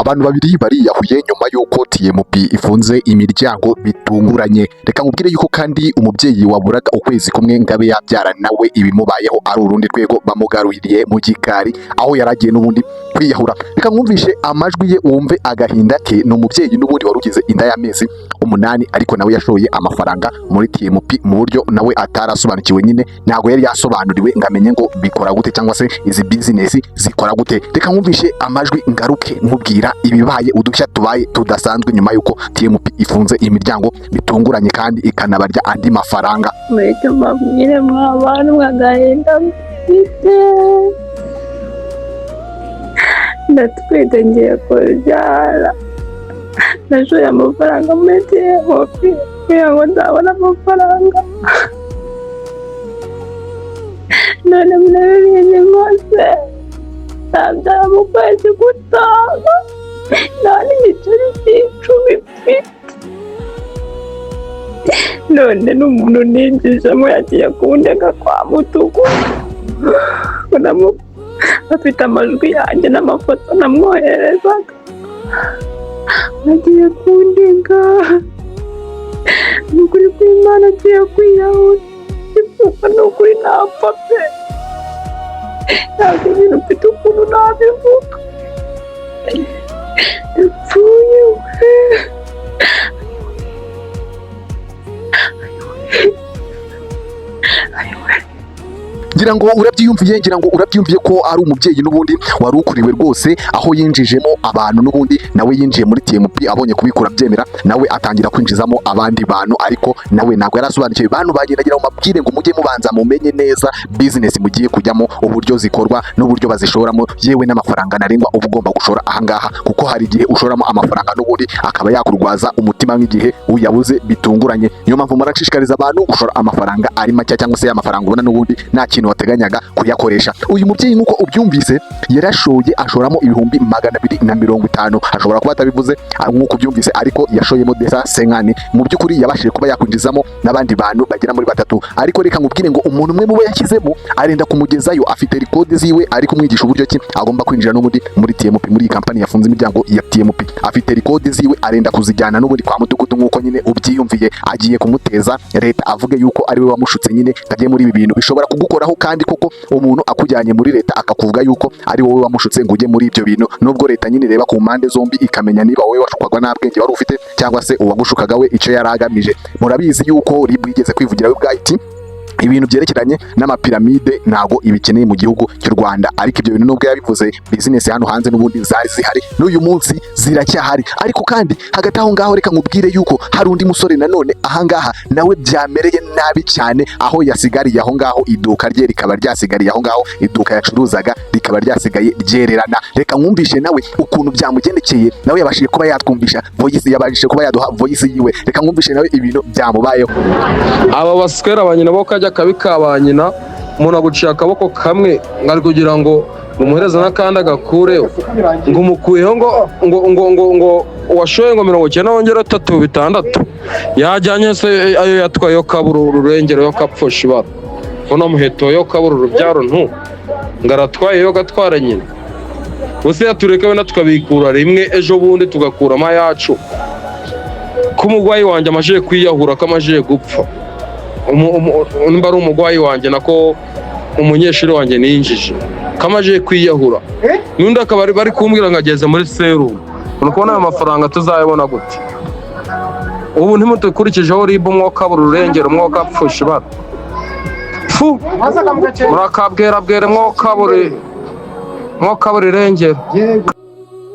Abantu babiri bariyahuye nyuma yuko TMP ifunze imiryango bitunguranye. Reka nkubwire yuko kandi umubyeyi waburaga ukwezi kumwe ngabe yabyara nawe ibimubayeho ari urundi rwego bamugaruriye mu gikari aho yaragiye n'ubundi kwiyahura. Reka mwumvishe amajwi ye wumve agahinda ke. Ni umubyeyi n'ubundi warugize inda y'amezi 8 ariko nawe yashoye amafaranga muri TMP mu buryo nawe atarasobanukiwe, nyine ntago yari yasobanuriwe ngamenye ngo bikora gute cyangwa se izi business zikora gute. Reka mwumvishe amajwi ngaruke nkubwira ibibaye udushya tubaye tudasanzwe nyuma yuko TMP ifunze imiryango bitunguranye kandi ikanabarya andi mafaranga. Mwete mabwire mw'abantu mwagahinda mfite, ndatwite ngiye kubyara, nashoye amafaranga muri TMP kugira ngo nzabone amafaranga, none murabibinye mwose ndabyara mu kwezi gutaha, nta n'igiceri cy'icumi mfite, none n'umuntu ninjijemo yagiye kundega kwa mutuku, afite amajwi yanjye n'amafoto namwoherezaga, agiye kundega, nukuri kw'Imana agiye kwiyahura, ifuka nukuri napfa pe, ntabwo ibintu mfite ukuntu nabivuga, yapfuye we. Ngira ngo urabyiyumviye ko ari umubyeyi n'ubundi wari ukuriwe rwose, aho yinjijemo abantu n'ubundi nawe yinjiye muri TMP abonye kubikura byemera, nawe atangira kwinjizamo abandi bantu, ariko nawe ntabwo yarasobanukiwe. Bantu bageragira mu mabwire ngo mujye mubanza mumenye neza business mugiye kujyamo, uburyo zikorwa n'uburyo bazishoramo, yewe n'amafaranga narengwa uba ugomba gushora ahangaha, kuko hari igihe ushoramo amafaranga n'ubundi akaba yakurwaza umutima nk'igihe uyabuze bitunguranye. Niyo mpamvu murashishikariza abantu gushora amafaranga ari make cyangwa se amafaranga ubona n'ubundi nta kintu wateganyaga kuyakoresha. Uyu mubyeyi nk'uko ubyumvise yarashoye ashoramo ibihumbi 250, ashobora kuba atabivuze nk'uko ubyumvise, ariko yashoyemo desa senkani. Mu by'ukuri yabashije kuba yakwinjizamo n'abandi bantu bagera muri 3, ariko reka nkubwire ngo umuntu umwe mu bo yashyizemo arenda kumugezayo, afite record ziwe ari kumwigisha uburyo ki agomba kwinjira n'ubundi muri TMP, muri kampani yafunze imiryango ya TMP. Afite record ziwe arenda kuzijyana n'ubundi kwa mudugudu nk'uko nyine ubyiyumviye, agiye kumuteza leta avuge yuko ari we wamushutse, nyine kagiye muri ibi bintu bishobora kugukoraho. Kandi koko umuntu akujyanye muri leta akakuvuga yuko ari wowe wamushutse ngo ujye muri ibyo bintu, nubwo leta nyine reba ku mpande zombi ikamenya niba wowe washukwaga nta bwenge wari ufite cyangwa se uwagushukaga we icyo yari agamije. Murabizi yuko ribwigeze kwivugira we bwahiti ibintu byerekeranye n'amapiramide ntago ibikeneye mu gihugu cy'u Rwanda, ariko ibyo bintu nubwo yabivuze business hano hanze n'ubundi zari zihari n'uyu munsi ziracyahari. Ariko kandi hagati aho ngaho reka nkubwire yuko hari undi musore nanone ahangaha nawe byamereye nabi cyane, aho yasigariye aho ngaho iduka rye rikaba ryasigariye aho ngaho, iduka yacuruzaga rikaba ryasigaye ryererana. Reka mwumvishe nawe ukuntu byamugendekeye, nawe yabashije kuba yatwumvisha voice, yabashije kuba yaduha voice yiwe. Reka mwumvishe nawe ibintu byamubayeho. Aba baswera abanyina bo kajya kabikabanyina, umuntu aguciye akaboko kamwe ngari kugira ngo umuhereza n'akandi agakure, ngo umukuyeho ngo washoye ngo 90 wongera 36 yajyanye se ayo yatwaye yo kabura ururengero yo kapfusha ibara, uno muheto yo kabura urubyaro ngaratwaye yo gatwara nyine. Bose yatureka we tukabikura rimwe, ejo bundi tugakuramo yacu kumugwayi wanje amaje kwiyahura kamaje gupfa. Nimba ari umugwayi wanjye nako umunyeshuri wanjye ninjije kamaje kwiyahura, nundi akaba bari kumbwira ngageze muri serum. Unakubona ayo mafaranga tuzayabona gute? Ubu ntimutukurikijeho ribu mwokabura ururengero mwokapfusha ibara, murakabwera mwokabura irengero.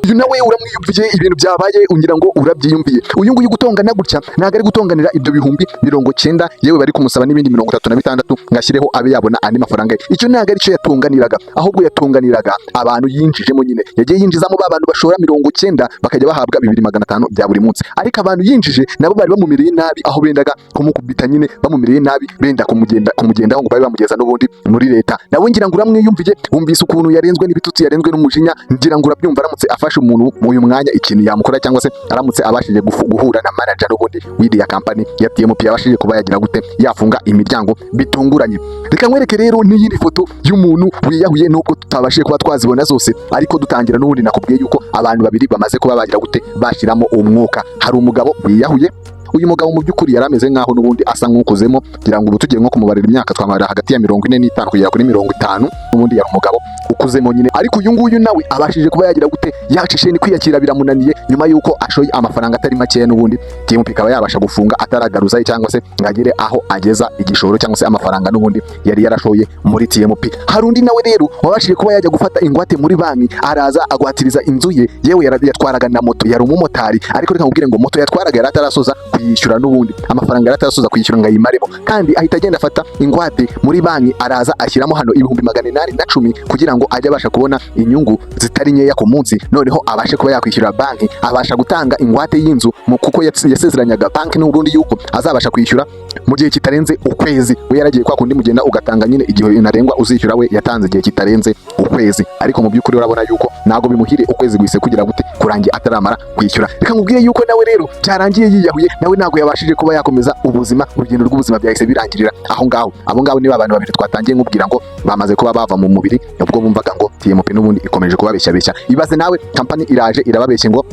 Uyu nawe uramwiyumviye ibintu byabaye, ungira ngo urabyiyumviye. Uyu nguyu gutongana gutya ntago ari gutonganira ibyo bihumbi 90, yewe bari kumusaba n'ibindi 36 ngashyireho abe yabona andi mafaranga. Icyo ntago ari cyo yatonganiraga, ahubwo yatonganiraga abantu yinjijemo. Nyine yagiye yinjizamo abantu bashora 90 bakajya bahabwa 2500 bya buri munsi, ariko abantu yinjije nabo bari bamumereye nabi, aho bendaga kumukubita, nyine bamumereye nabi, benda kumugendaho ngo babe bamugeza n'ubundi muri leta. Nawe ngira ngo uramwiyumviye, wumvise ukuntu yarenzwe n'ibitutsi, yarenzwe n'umujinya, ngira ngo urabyumva aramutse afashe yafashe umuntu mu uyu mwanya ikintu yamukora cyangwa se aramutse abashije guhura na manager n'ubundi w'iriya company ya TMP yabashije kuba yagira gute yafunga imiryango bitunguranye. Reka nkwereke rero n'iyindi foto y'umuntu wiyahuye, nubwo tutabashije kuba twazibona zose, ariko dutangira n'ubundi nakubwiye yuko abantu babiri bamaze kuba bagira gute bashiramo umwuka. Hari umugabo wiyahuye. Uyu mugabo mu by'ukuri yarameze nkaho n'ubundi asa nk'ukuzemo, kugira ngo tugiye nko kumubarira imyaka twamara hagati ya 45 kugera kuri 50, n'ubundi yari umugabo ukuzemo nyine. Ariko uyu nguyu nawe abashije kuba yagira gute yacishe ni kwiyakira biramunaniye, nyuma yuko ashoye amafaranga atari make n'ubundi TMP ikaba yabasha gufunga ataragaruza cyangwa se ngagere aho ageza igishoro cyangwa se amafaranga n'ubundi yari yarashoye muri TMP. Hari undi nawe rero wabashije kuba yajya gufata ingwate muri banki, araza agwatiriza inzu ye, yewe yatwaraga na moto, yari umumotari. Ariko reka nkubwire ngo moto yatwaraga yari atarasoza kuyishyura n'ubundi amafaranga yari atarasoza kuyishyura ngo ayimaremo, kandi ahita agenda afata ingwate muri banki, araza ashyiramo hano 810 kugira ngo ajye abasha kubona inyungu zitari nkeya ku munsi, noneho abashe kuba yakwishyura banki, abasha gutanga ingwate y'inzu kuko yasezeranyaga banki n'ubundi yuko azabasha kwishyura mu gihe kitarenze ukwezi. We yaragiye kwa kundi mugenda ugatanga nyine igihe ntarengwa uzishyura, we yatanze igihe kitarenze ukwezi. Ariko mu by'ukuri urabona yuko nago bimuhire ukwezi gwise kugira gute kurangiye ataramara kwishyura. Reka nkubwire yuko nawe rero byarangiye yiyahuye, nawe nago yabashije kuba yakomeza ubuzima, urugendo rw'ubuzima byahise birangirira aho ngaho. Abo ngabo ni abantu babiri twatangiye nkubwira ngo bamaze kuba bava mu mubiri, ubwo bumvaga ngo TMP n'ubundi ikomeje kubabeshya. Ibaze nawe company iraje irababeshye ngo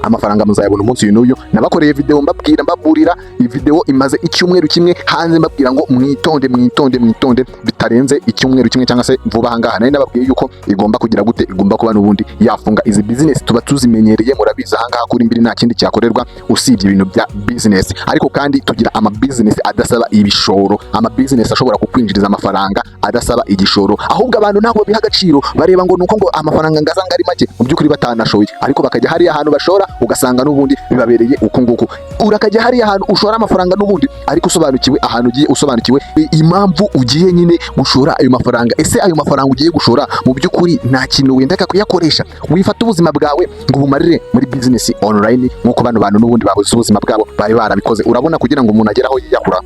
amafaranga muzayabona umunsi uyu n'uyu. Nabakoreye video mbabwira mbaburira, iyi video imaze icyumweru kimwe hanze, mbabwira ngo mwitonde bitarenze icyumweru kimwe cyangwa se vuba ahangaha. Nari nababwiye yuko igomba kugira gute, igomba kuba n'ubundi yafunga. Izi business tuba tuzimenyereye, murabizi ahangaha kuri mbiri nta kindi cyakorerwa usibye ibintu bya business. Ariko kandi tugira ama business adasaba ibishoro, ama business ashobora kukwinjiriza amafaranga adasaba igishoro. Ahubwo abantu ntabwo biha agaciro, bareba ngo nuko ngo amafaranga ngazanga ari make, mu by'ukuri batanashoye. Ariko bakajya hariya ahantu bashora ugasanga n'ubundi bibabereye uko nguko. Urakajya hariya ahantu ushora amafaranga n'ubundi, ariko usobanukiwe ahantu ugiye, usobanukiwe impamvu ugiye nyine gushora ayo mafaranga. Ese ayo mafaranga ugiye gushora mu by'ukuri nta kintu wenda kuyakoresha? Wifata ubuzima bwawe ngo bumarire muri business online nk'uko bano bantu n'ubundi babuze ubuzima bwabo bari barabikoze. Urabona kugira ngo umuntu agere aho yiyahura,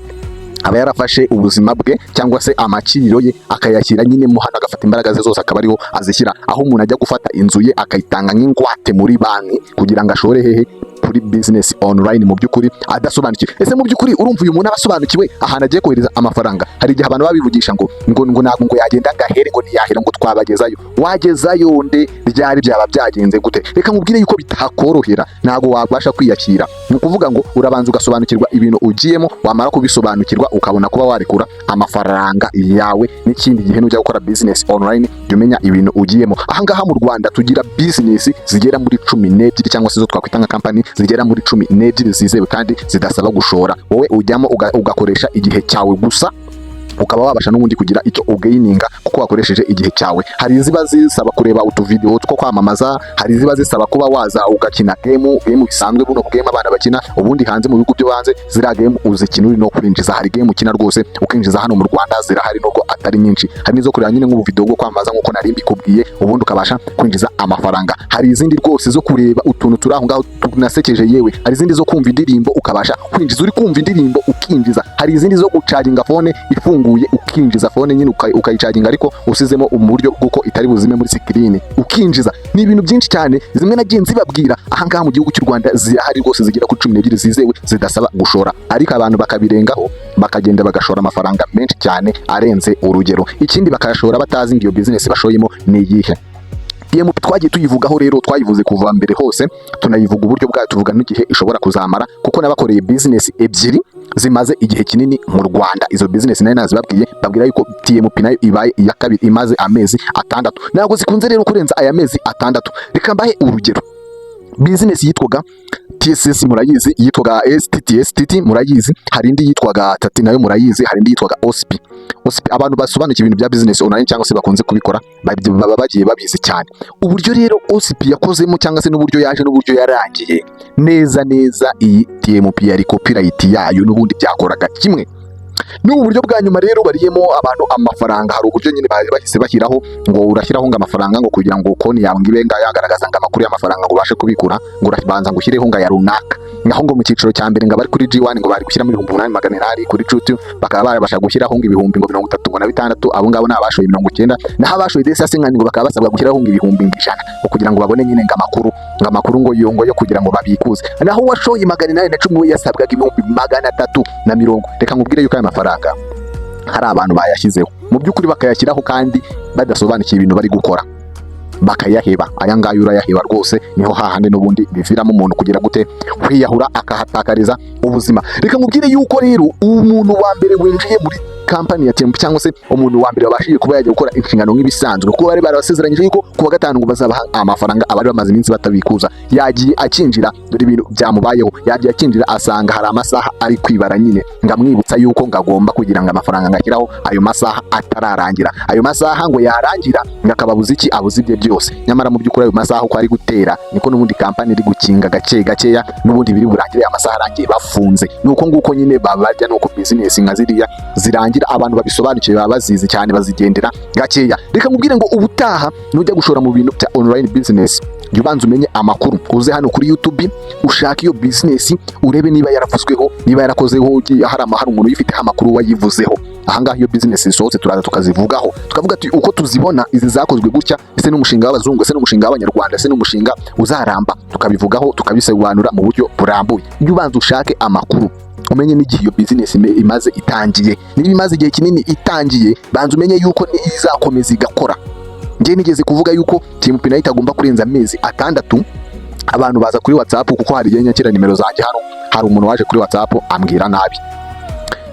aba yarafashe ubuzima bwe cyangwa se amakiriro ye akayashyira nyine mu hano, agafata imbaraga ze zose akaba ariho azishyira. Aho umuntu ajya gufata inzu ye akayitanga nk'ingwate muri banki kugira ngo ashore hehe kuri business online, mu by'ukuri adasobanukiwe. Ese mu by'ukuri urumva uyu muntu abasobanukiwe ahantu agiye kohereza amafaranga? Hari igihe abantu babivugisha ngo ntabwo ngo yagenda gahere ngo ntiyahera ngo twabagezayo. Wagezayo nde? Ryari byaba byagenze gute? Reka nkubwire yuko bitakorohera, ntabwo wabasha kwiyakira. Ni ukuvuga ngo urabanza ugasobanukirwa ibintu ugiyemo, wamara kubisobanukirwa ukabona kuba warekura amafaranga yawe. N'ikindi gihe nujya gukora business online jya umenya ibintu ugiyemo. Ahangaha mu Rwanda tugira business zigera muri 12 cyangwa se zo twakwita nka company zigera muri 12 zizewe kandi zidasaba gushora. Wowe ujyamo ugakoresha igihe cyawe gusa, ukaba wabasha n'ubundi kugira icyo ugaininga kuko wakoresheje igihe cyawe. Hari iziba zisaba kureba utuvideo two kwamamaza, hari iziba zisaba kuba waza ugakina game bisanzwe, buno game abana bakina ubundi hanze mu bihugu byo hanze. Zira game uzikina uri no kwinjiza. Hari game ukina rwose ukinjiza hano mu Rwanda zirahari nubwo atari nyinshi. Hari nizo kureba nyine nk'ubuvideo bwo kwamamaza nk'uko nari mbikubwiye, ubundi ukabasha kwinjiza amafaranga. Hari izindi rwose zo kureba utuntu turi aho ngaho tunasekeje, yewe hari izindi zo kumva indirimbo ukabasha kwinjiza uri kumva indirimbo ukinjiza. Hari izindi zo gucaginga phone ifunguye ukinjiza phone nyine ukayicaginga ariko usizemo uburyo bw'uko itari buzime muri screen ukinjiza. Ni ibintu byinshi cyane zimwe nagiye nzibabwira ahangaha mu gihugu cy'u Rwanda zirahari rwose zigera kuri 12 zizewe zidasaba gushora, ariko abantu bakabirengaho bakagenda bagashora amafaranga menshi cyane arenze urugero. Ikindi bakayashora batazi ngo iyo business bashoyemo ni iyihe. TMP twagiye tuyivugaho rero, twayivuze kuva mbere hose, tunayivuga uburyo bwayo, tuvuga n'igihe ishobora kuzamara kuko nabakoreye business ebyiri zimaze igihe kinini mu Rwanda. Izo business nayo nazibabwiye, babwira yuko TMP nayo ibaye iya kabiri imaze amezi 6. Ntabwo zikunze rero kurenza aya mezi 6. Reka mbahe urugero. Business yitwaga TSS murayizi, yitwaga STT murayizi, hari indi yitwaga Tati nayo murayizi, hari indi yitwaga OSP. Abantu basobanukiye ibintu bya business online cyangwa se bakunze kubikora baba bagiye babizi cyane. Uburyo rero OSP yakozemo cyangwa se n'uburyo yaje n'uburyo yarangiye neza iyi TMP yari copyright yayo n'ubundi byakoraga kimwe. n'ubu buryo bwa nyuma rero bariyemo abantu amafaranga. Hari uburyo nyine bari bahise bashyiraho ngo urashyiraho ngo amafaranga ngo kugira ngo konti yawe ngibe yagaragaza ngo amakuru y'amafaranga ngo ubashe kubikura, ngo urabanza ngo ushyireho ngo ya runaka. Naho ngo mu cyiciro cya mbere ngo bari kuri G1 ngo bari gushyiramo 8,800, kuri Truth bakaba barabasha gushyiraho ngo ibihumbi ngo 36, abo ngabo n'abashoye 90, naho abashoye desi asenganye ngo bakaba basabwa gushyiraho ngo ibihumbi 100 ngo kugira ngo babone nyine ngo amakuru ngo yongo yo kugira ngo babikuze. Naho washoye 810 we yasabwaga ibihumbi 340. Reka nkubwire yuko aya mafaranga hari abantu bayashyizeho mu by'ukuri bakayashyiraho kandi badasobanukiye ibintu bari gukora, bakayaheba. Aya ngaya urayaheba rwose, niho hahandi n'ubundi biviramo umuntu kugira gute kwiyahura akahatakariza ubuzima. Reka nkubwire yuko rero umuntu wa mbere winjiye muri kampani ya TMP cyangwa se umuntu wa mbere wabashije kuba yajya gukora inshingano nk'ibisanzwe, kuko bari barasezeranyije yuko kuwa gatanu ngo bazabaha amafaranga abari bamaze iminsi batabikuza. Yagiye akinjira, dore ibintu byamubayeho, yagiye akinjira asanga hari amasaha ari kwibara nyine, ngamwibutsa yuko ngagomba kugira ngo amafaranga ngashyiraho ayo masaha atararangira. Ayo masaha ngo yarangira ngakababuza iki, abuze ibye byose. Nyamara mu by'ukuri ayo masaha uko ari gutera niko n'ubundi kampani iri gukinga gakeya n'ubundi biri burangire amasaha arangiye bafunze. Nuko nguko nyine babajya, nuko business nka ziriya zirangira. Abantu babisobanukiye baba bazizi cyane, bazigendera gakeya. Reka nkubwire ngo ubutaha nujya gushora mu bintu bya online business, jya ubanza umenye amakuru. Uze hano kuri YouTube ushaka iyo business urebe niba yaravuzweho, niba yarakozeho, hari umuntu uyifiteho amakuru wayivuzeho. Ahangaha iyo business isohotse turaza tukazivugaho, tukavuga ati uko tuzibona izi zakozwe gutya, ese n'umushinga w'abazungu, ese n'umushinga w'abanyarwanda, ese n'umushinga uzaramba, tukabivugaho tukabisobanura mu buryo burambuye. Jya ubanza ushake amakuru, umenye n'igihe iyo business imaze itangiye. Niba imaze igihe kinini itangiye, banza umenye yuko izakomeza igakora. Njye nigeze kuvuga yuko TMP nayo itagomba kurenza amezi 6. Abantu baza kuri WhatsApp, kuko hari igihe nyakira nimero zanjye hano, hari umuntu waje kuri WhatsApp ambwira nabi.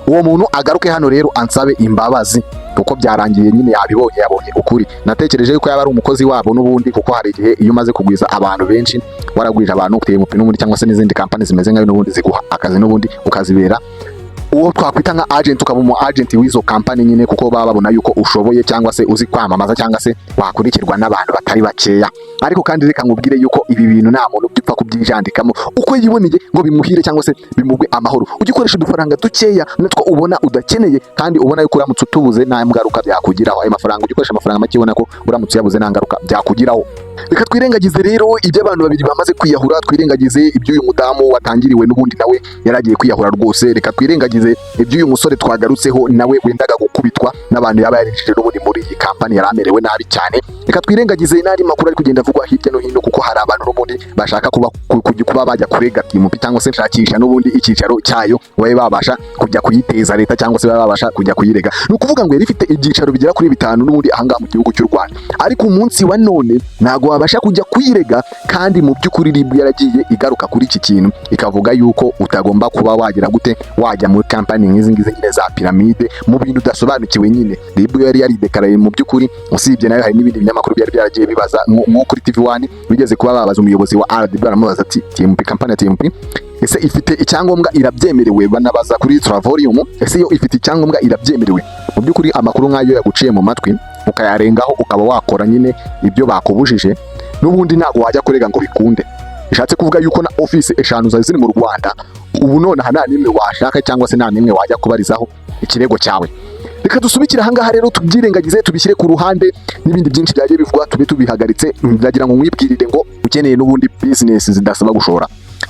Uwo muntu agaruke hano rero ansabe imbabazi, kuko byarangiye nyine yabonye ukuri. Natekereje yuko yaba ari umukozi wabo n'ubundi, kuko hari igihe iyo umaze kugwiza abantu benshi, waragwije abantu TMP n'ubundi cyangwa se n'izindi kampani zimeze nkayo n'ubundi ziguha akazi n'ubundi ukazibera uwo twakwita nka agent, ukaba umu agent w'izo kampani nyine, kuko baba babona yuko ushoboye cyangwa se uzi kwamamaza cyangwa se wakurikirwa n'abantu batari bakeya. Ariko kandi reka nkubwire yuko ibi bintu nta muntu upfa kubyijandikamo uko yiboneye ngo bimuhire cyangwa se bimugwe amahoro. Ugikoresha udufaranga dukeya natwo ubona udakeneye, kandi ubona yuko uramutse utubuze nta ngaruka byakugiraho. Ayo mafaranga ugikoresha amafaranga make, ubona ko uramutse yabuze nta ngaruka byakugiraho. Reka twirengagize rero ibyo abantu babiri bamaze kwiyahura, twirengagize ibyo uyu mudamu watangiriwe n'ubundi nawe yaragiye kwiyahura rwose. Reka twirengagize ibyo uyu musore twagarutseho nawe wendaga gukubitwa n'abantu yaba yarinjije n'ubundi muri iyi kampani, yaramerewe nabi cyane. Reka twirengagize n'andi makuru ari kugenda avugwa hirya no hino, kuko hari abantu n'ubundi bashaka kuba bajya kurega TMP cyangwa se shakisha n'ubundi icyicaro cyayo, babe babasha kujya kuyiteza leta cyangwa se babe babasha kujya kuyirega. Ni ukuvuga ngo yari ifite ibyicaro bigera kuri 5 n'ubundi ahangaha mu gihugu cy'u Rwanda, ariko umunsi wa none ntago wabasha kujya kuyirega. Kandi mu by'ukuri RIB yaragiye igaruka kuri iki kintu, ikavuga yuko utagomba kuba wagira gute wajya muri kampani nk'izi ngizi nyine za piramide mu bintu udasobanukiwe nyine. RIB yari yaridekaraye mu by'ukuri. Usibye nayo hari n'ibindi binyamakuru byari byaragiye bibaza, nko kuri TV1 bigeze kuba babaza umuyobozi wa RDB, baramubaza ati TMP, kampani ya TMP ese ifite icyangombwa, irabyemerewe? Banabaza kuri Travorium, ese yo ifite icyangombwa, irabyemerewe? Mu by'ukuri amakuru nk'ayo yaguciye mu matwi ukayarengaho ukaba wakora nyine ibyo bakubujije, n'ubundi ntago wajya kurega ngo bikunde. Bishatse kuvuga yuko na office 5 ziri mu Rwanda ubu none nta nimwe washaka cyangwa se nta nimwe wajya kubarizaho ikirego cyawe. Reka dusubikira ahangaha rero tubyirengagize, tubishyire ku ruhande, n'ibindi byinshi byagiye bivugwa tube tubihagaritse. Ndagira ngo mwibwirire ngo ukeneye n'ubundi business zidasaba gushora,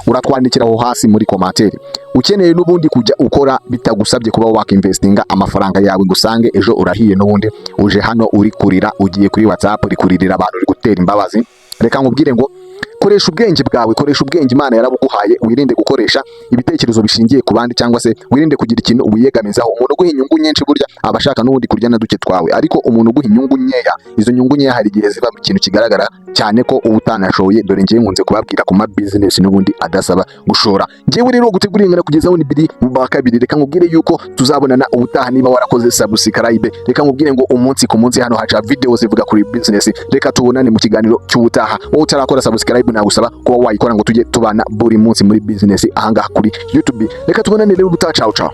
uratwandikira aho hasi muri commentaire. Ukeneye n'ubundi kujya ukora bitagusabye kuba wakinvestinga amafaranga yawe ngo usange ejo urahiye n'ubundi uje hano uri kurira, ugiye kuri WhatsApp uri kuririra abantu, uri gutera imbabazi. Reka nkubwire ngo koresha ubwenge bwawe, koresha ubwenge Imana yarabuguhaye. Wirinde gukoresha ibitekerezo bishingiye ku bandi, cyangwa se wirinde kugira ikintu wiyegamizaho. Umuntu uguha inyungu nyinshi burya abashaka n'ubundi kurya na duke twawe, ariko umuntu uguha inyungu nkeya, izo nyungu nkeya hari igihe ziva mu kintu kigaragara cyane ko uba utanashoye. Dore ngiye nkunze kubabwira ku ma business n'ubundi adasaba gushora. Ngewe rero gutegurira kugezaho ni Bari mu bakabiri. Reka nkubwire yuko tuzabonana ubutaha. Niba warakoze subscribe, reka nkubwire ngo umunsi ku munsi hano haca video zivuga kuri business. Reka tubonane mu kiganiro cy'ubutaha. Wowe utarakora subscribe nagusaba kuba wayikora ngo tujye tubana buri munsi muri business ahangaha kuri YouTube. Reka tubonane rero ubutaha. Ciao ciao.